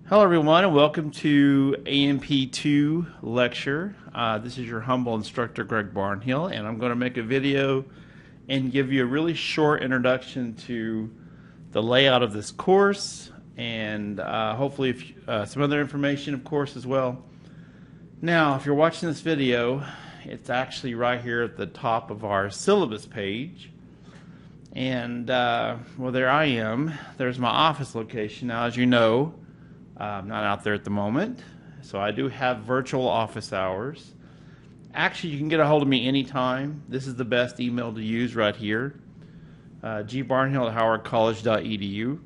Hello, everyone, and welcome to AMP2 lecture. This is your humble instructor, Greg Barnhill, and I'm going to make a video and give you a really short introduction to the layout of this course and hopefully some other information, of course, as well. Now, if you're watching this video, it's actually right here at the top of our syllabus page. And, well, there I am. There's my office location. Now, as you know, I'm not out there at the moment, so I do have virtual office hours. Actually, you can get a hold of me anytime. This is the best email to use right here, gbarnhill@howardcollege.edu.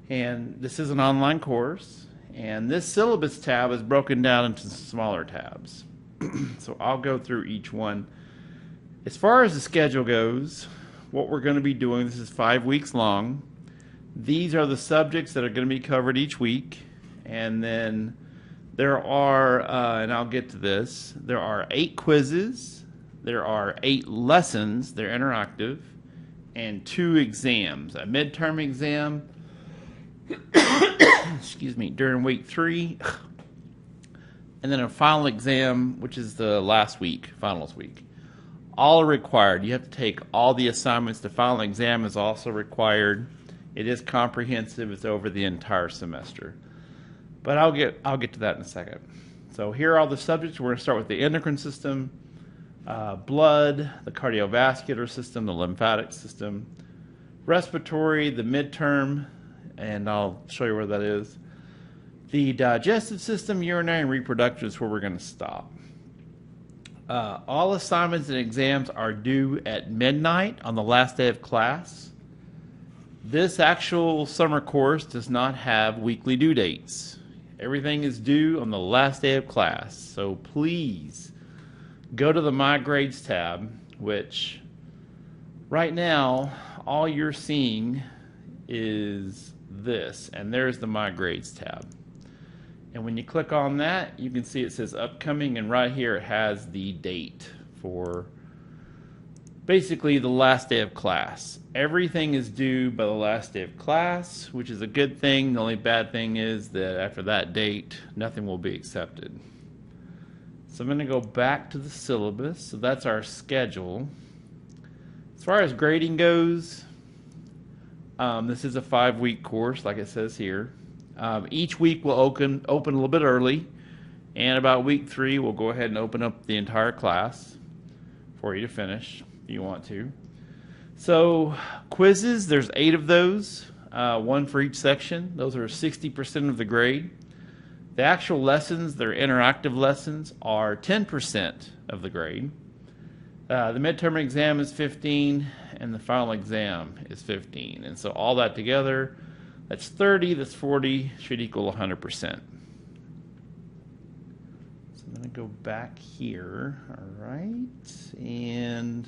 And this is an online course, and this syllabus tab is broken down into smaller tabs. So I'll go through each one. As far as the schedule goes, what we're going to be doing, this is 5 weeks long. These are the subjects that are going to be covered each week, and then there are, and I'll get to this, there are 8 quizzes, there are 8 lessons, they're interactive, and 2 exams. A midterm exam, excuse me, during week 3, and then a final exam, which is the last week, finals week. All are required. You have to take all the assignments. The final exam is also required. It is comprehensive. It's over the entire semester. But I'll get to that in a second. So here are all the subjects. We're going to start with the endocrine system, blood, the cardiovascular system, the lymphatic system, respiratory, the midterm, and I'll show you where that is. The digestive system, urinary, and reproductive is where we're going to stop. All assignments and exams are due at midnight on the last day of class. This actual summer course does not have weekly due dates. Everything is due on the last day of class. So please go to the My Grades tab, which right now all you're seeing is this, and there's the My Grades tab. And when you click on that, you can see it says upcoming, and right here it has the date for basically the last day of class. Everything is due by the last day of class, which is a good thing. The only bad thing is that after that date, nothing will be accepted. So I'm going to go back to the syllabus. So that's our schedule. As far as grading goes, this is a 5-week course, like it says here. Each week will open a little bit early, and about week 3, we'll go ahead and open up the entire class for you to finish if you want to. So quizzes, there's 8 of those, 1 for each section. Those are 60% of the grade. The actual lessons, their interactive lessons, are 10% of the grade. The midterm exam is 15, and the final exam is 15. And so all that together, that's 30, that's 40, should equal 100%. So I'm going to go back here, all right, and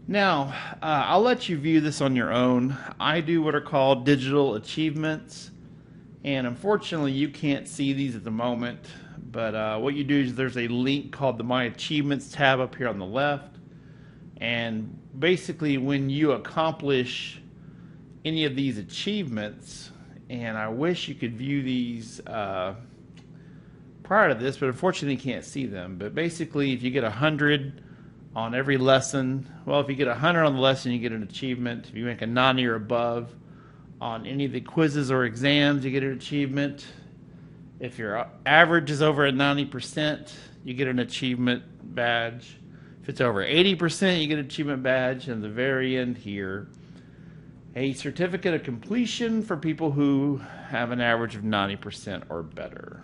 now, I'll let you view this on your own. I do what are called digital achievements, and unfortunately you can't see these at the moment, but what you do is there's a link called the My Achievements tab up here on the left, and basically when you accomplish any of these achievements, and I wish you could view these prior to this, but unfortunately you can't see them, but basically if you get 100 on every lesson, well, if you get 100 on the lesson, you get an achievement. If you make a 90 or above on any of the quizzes or exams, you get an achievement. If your average is over at 90%, you get an achievement badge. If it's over 80%, you get an achievement badge. And at the very end here, a certificate of completion for people who have an average of 90% or better.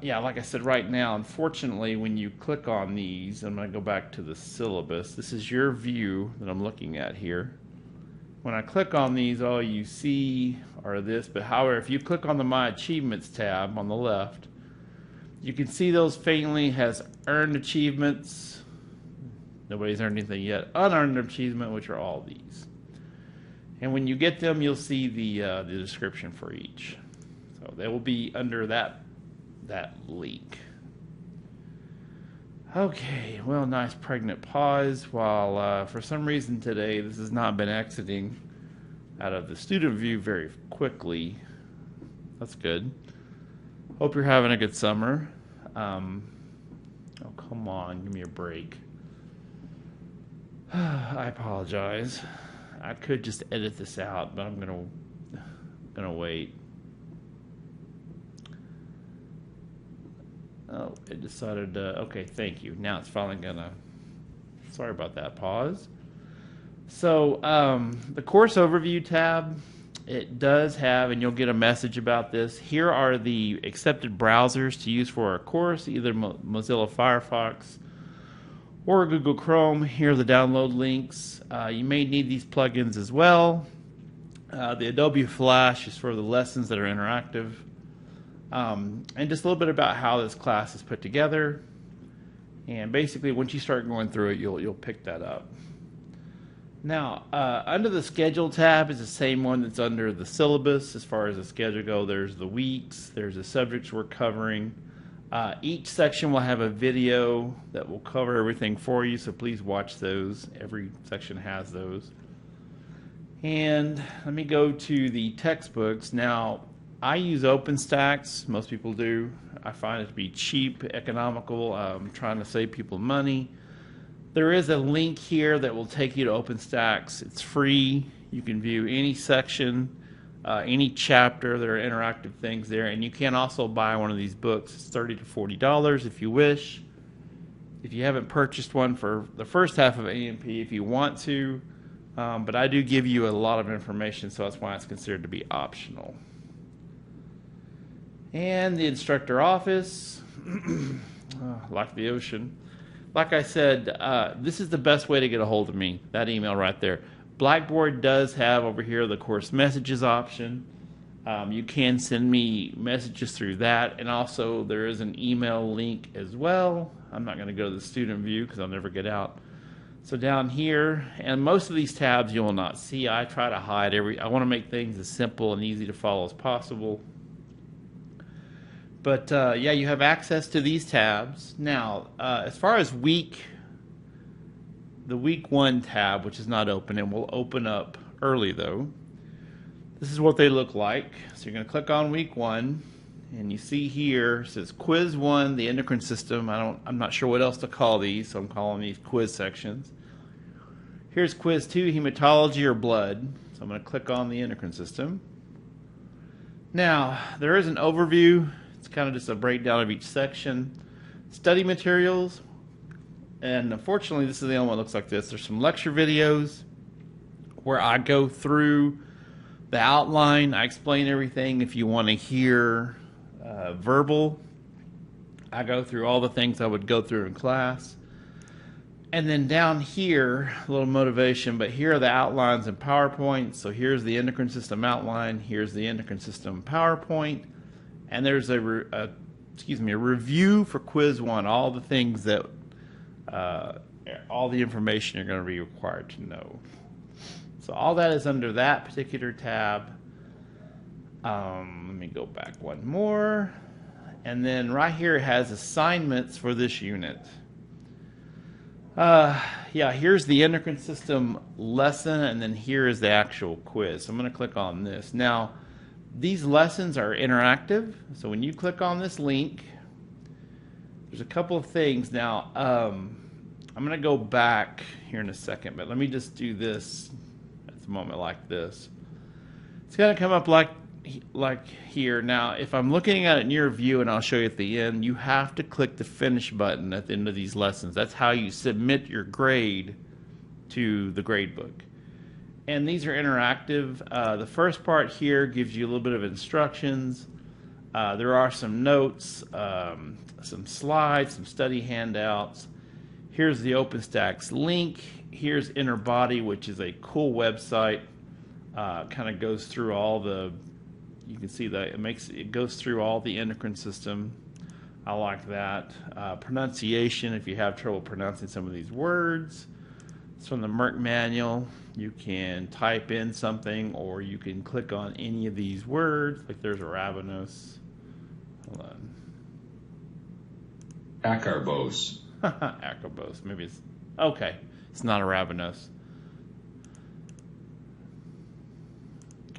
Yeah, like I said, right now, unfortunately, when you click on these, I'm going to go back to the syllabus. This is your view that I'm looking at here. When I click on these, all you see are this. But however, if you click on the My Achievements tab on the left, you can see those faintly has earned achievements. Nobody's earned anything yet. Unearned achievement, which are all these. And when you get them, you'll see the description for each. So they will be under that link. Okay, well, nice pregnant pause while for some reason today this has not been exiting out of the student view very quickly. That's good. Hope you're having a good summer. Oh, come on. Give me a break. I apologize. I could just edit this out, but I'm gonna wait. Oh, it decided to, okay, thank you. Now it's finally gonna, sorry about that pause. So the course overview tab, it does have, and you'll get a message about this. Here are the accepted browsers to use for our course, either Mozilla Firefox or Google Chrome. Here are the download links. You may need these plugins as well. The Adobe Flash is for the lessons that are interactive. And just a little bit about how this class is put together. And basically, once you start going through it, you'll pick that up. Now, under the schedule tab is the same one that's under the syllabus. As far as the schedule goes, there's the weeks, there's the subjects we're covering. Each section will have a video that will cover everything for you, so please watch those. Every section has those. And let me go to the textbooks. Now, I use OpenStax. Most people do. I find it to be cheap, economical. I'm trying to save people money. There is a link here that will take you to OpenStax. It's free. You can view any section, any chapter. There are interactive things there. And you can also buy one of these books. It's $30 to $40 if you wish. If you haven't purchased one for the first half of AMP, if you want to. But I do give you a lot of information, so that's why it's considered to be optional. And the instructor office, like the ocean. Like I said, this is the best way to get a hold of me, that email right there. Blackboard does have over here the course messages option. You can send me messages through that, and also there is an email link as well. I'm not going to go to the student view because I'll never get out. So down here, and most of these tabs you will not see. I try to hide I want to make things as simple and easy to follow as possible. But yeah, you have access to these tabs. Now, as far as the week 1 tab, which is not open, and will open up early though. This is what they look like. So you're going to click on week 1, and you see here it says Quiz 1, the endocrine system. I'm not sure what else to call these, so I'm calling these quiz sections. Here's Quiz 2, hematology or blood. So I'm going to click on the endocrine system. Now, there is an overview. It's kind of just a breakdown of each section. Study materials, and unfortunately this is the only one that looks like this. There's some lecture videos where I go through the outline. I explain everything. If you want to hear verbal, I go through all the things I would go through in class. And then down here, a little motivation, but here are the outlines in PowerPoint. So here's the endocrine system outline. Here's the endocrine system PowerPoint. And there's a review for Quiz 1, all the things that, all the information you're going to be required to know. So all that is under that particular tab. Let me go back one more. And then right here it has assignments for this unit. Yeah, here's the endocrine system lesson, and then here is the actual quiz. So I'm going to click on this. Now, these lessons are interactive, so when you click on this link, there's a couple of things. Now, I'm going to go back here in a second, but let me just do this at the moment like this. It's going to come up like here. Now, if I'm looking at it in your view, and I'll show you at the end, you have to click the finish button at the end of these lessons. That's how you submit your grade to the gradebook. And these are interactive. The first part here gives you a little bit of instructions. There are some notes, some slides, some study handouts. Here's the OpenStax link. Here's Inner Body, which is a cool website. Kind of goes through all the, you can see that it goes through all the endocrine system. I like that. Pronunciation, if you have trouble pronouncing some of these words. It's from the Merck manual. You can type in something, or you can click on any of these words. Like there's Arabinose. Hold on. Acarbose. Acarbose. Maybe it's okay. It's not Arabinose.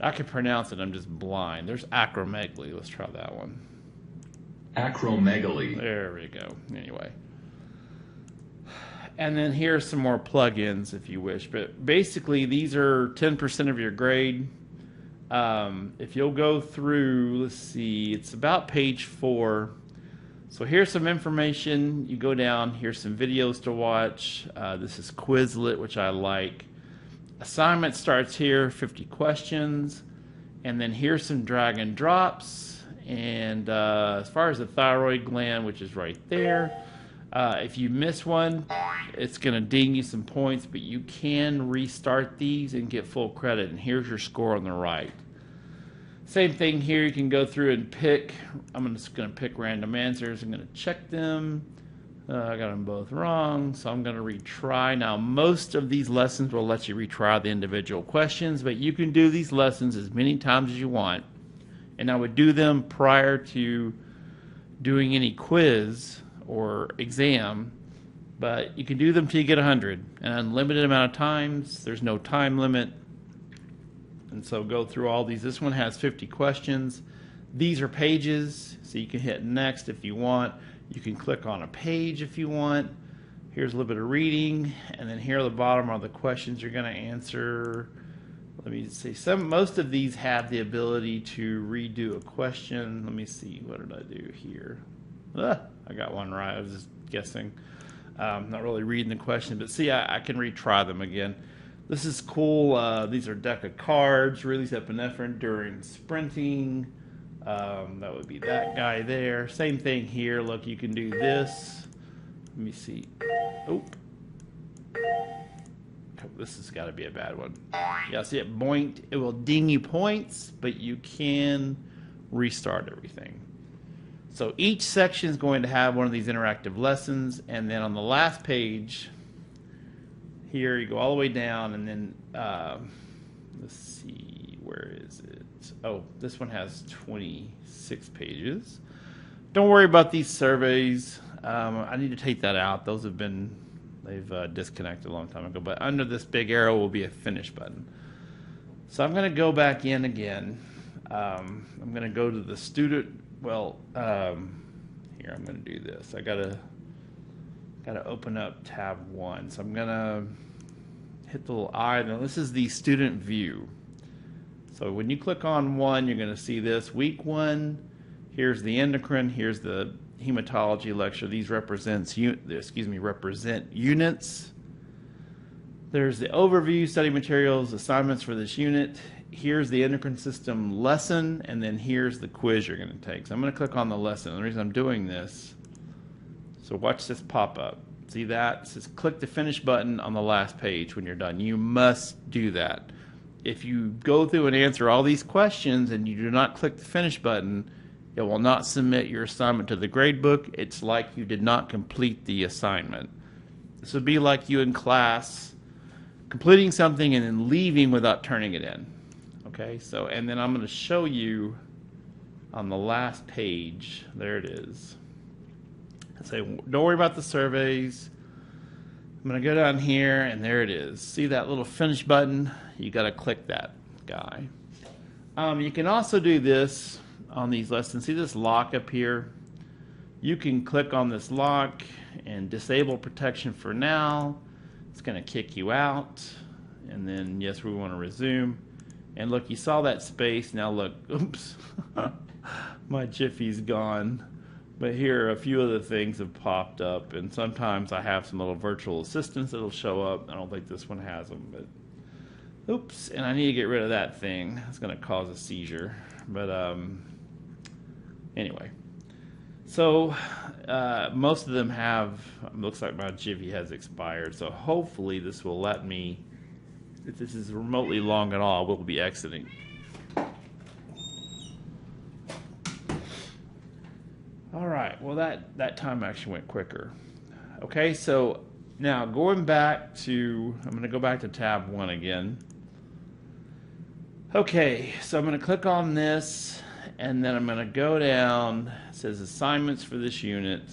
I can pronounce it, I'm just blind. There's acromegaly. Let's try that one. Acromegaly. There we go. Anyway. And then here's some more plugins if you wish. But basically, these are 10% of your grade. If you'll go through, let's see, it's about page 4. So here's some information. You go down, here's some videos to watch. This is Quizlet, which I like. Assignment starts here, 50 questions. And then here's some drag and drops. And as far as the thyroid gland, which is right there, if you miss one, it's going to ding you some points, but you can restart these and get full credit. And here's your score on the right. Same thing here. You can go through and pick. I'm just going to pick random answers. I'm going to check them. I got them both wrong, so I'm going to retry. Now, most of these lessons will let you retry the individual questions, but you can do these lessons as many times as you want. And I would do them prior to doing any quiz or exam, but you can do them till you get 100. An unlimited amount of times. There's no time limit. And so go through all these. This one has 50 questions. These are pages, so you can hit next if you want. You can click on a page if you want. Here's a little bit of reading, and then here at the bottom are the questions you're going to answer. Let me see. Most of these have the ability to redo a question. Let me see. What did I do here? I got one right. I was just guessing. Not really reading the question, but see, I can retry them again. This is cool. These are deck of cards. Release epinephrine during sprinting. That would be that guy there. Same thing here. Look, you can do this. Let me see. Oh, this has got to be a bad one. Yeah, see it boinked. It will ding you points, but you can restart everything. So each section is going to have one of these interactive lessons, and then on the last page, here you go all the way down, and then let's see, where is it? Oh, this one has 26 pages. Don't worry about these surveys. I need to take that out. Those have been, they've disconnected a long time ago. But under this big arrow will be a finish button. So I'm going to go back in again. I'm going to go to the student. Well, here I'm going to do this. I gotta open up tab 1. So I'm going to hit the little eye. Now this is the student view. So when you click on 1, you're going to see this. Week 1, here's the endocrine, here's the hematology lecture. These represent units. There's the overview, study materials, assignments for this unit. Here's the endocrine system lesson, and then here's the quiz you're going to take. So I'm going to click on the lesson. The reason I'm doing this, so watch this pop up. See that? It says click the finish button on the last page when you're done. You must do that. If you go through and answer all these questions and you do not click the finish button, it will not submit your assignment to the gradebook. It's like you did not complete the assignment. This would be like you in class completing something and then leaving without turning it in. Okay, so, and then I'm going to show you on the last page. There it is. I say, don't worry about the surveys. I'm going to go down here, and there it is. See that little finish button? You got to click that guy. You can also do this on these lessons. See this lock up here? You can click on this lock and disable protection for now. It's going to kick you out. And then, yes, we want to resume. And look, you saw that space. Now look, oops, my Jiffy's gone. But here, a few of the things have popped up, and sometimes I have some little virtual assistants that'll show up. I don't think this one has them, but oops, and I need to get rid of that thing. It's going to cause a seizure. But anyway, so most of them have, looks like my Jiffy has expired, so hopefully this will let me, if this is remotely long at all, we'll be exiting. All right, well that time actually went quicker. Okay, so now going back to, I'm going to go back to tab 1 again. Okay, so I'm going to click on this, and then I'm going to go down. It says assignments for this unit.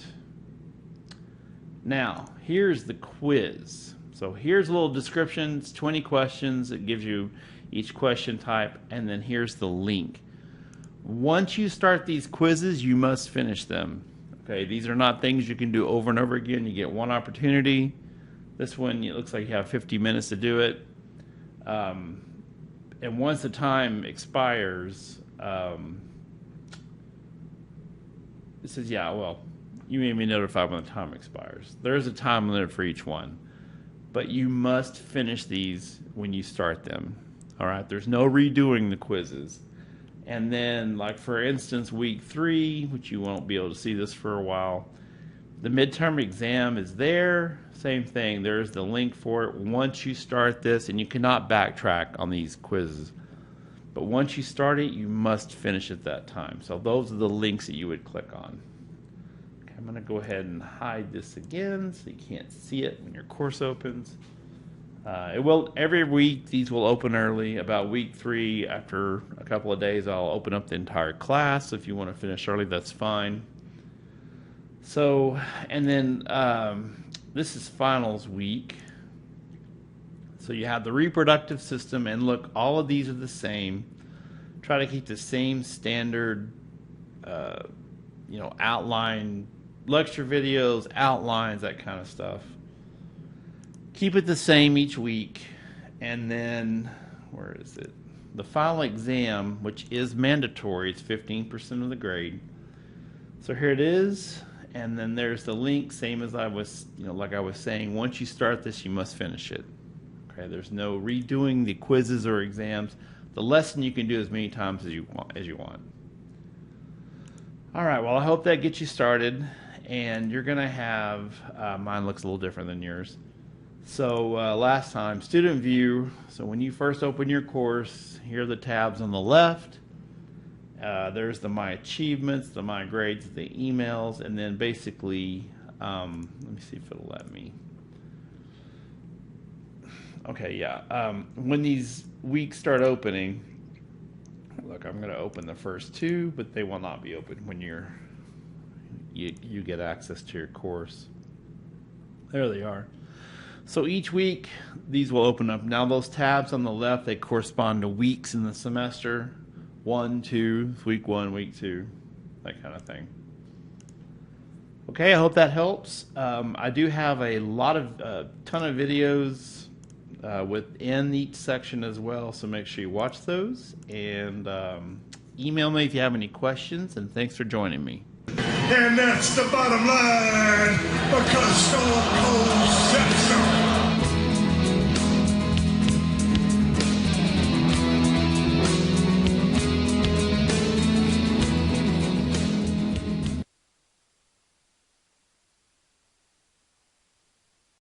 Now, here's the quiz. So here's a little description. It's 20 questions. It gives you each question type, and then here's the link. Once you start these quizzes, you must finish them. Okay, these are not things you can do over and over again. You get one opportunity. This one, it looks like you have 50 minutes to do it. And once the time expires, it says, yeah, well, you may be notified when the time expires. There is a time limit for each one, but you must finish these when you start them. All right, there's no redoing the quizzes. And then, like for instance, week 3, which you won't be able to see this for a while, the midterm exam is there. Same thing, there's the link for it. Once you start this, and you cannot backtrack on these quizzes, but once you start it, you must finish at that time. So those are the links that you would click on. Okay, I'm going to go ahead and hide this again so you can't see it when your course opens. It will every week. These will open early. About week 3, after a couple of days, I'll open up the entire class. If you want to finish early, that's fine. So, and then this is finals week. So you have the reproductive system, and look, all of these are the same. Try to keep the same standard, outline, lecture videos, outlines, that kind of stuff. Keep it the same each week, and then, where is it? The final exam, which is mandatory, it's 15% of the grade. So here it is, and then there's the link, same as I was, like I was saying, once you start this, you must finish it. Okay, there's no redoing the quizzes or exams. The lesson you can do as many times as you want. All right, well, I hope that gets you started, and you're going to have, mine looks a little different than yours. So last time, student view. So when you first open your course, here are the tabs on the left. There's the My Achievements, the My Grades, the emails, and then basically, let me see if it'll let me. Okay, yeah. When these weeks start opening, look, I'm going to open the first 2, but they will not be open when you get access to your course. There they are. So each week, these will open up. Now those tabs on the left, they correspond to weeks in the semester. 1, 2, week 1, week 2, that kind of thing. Okay, I hope that helps. I do have a ton of videos within each section as well, so make sure you watch those. And email me if you have any questions, and thanks for joining me. And that's the bottom line, because Stone Cold said so.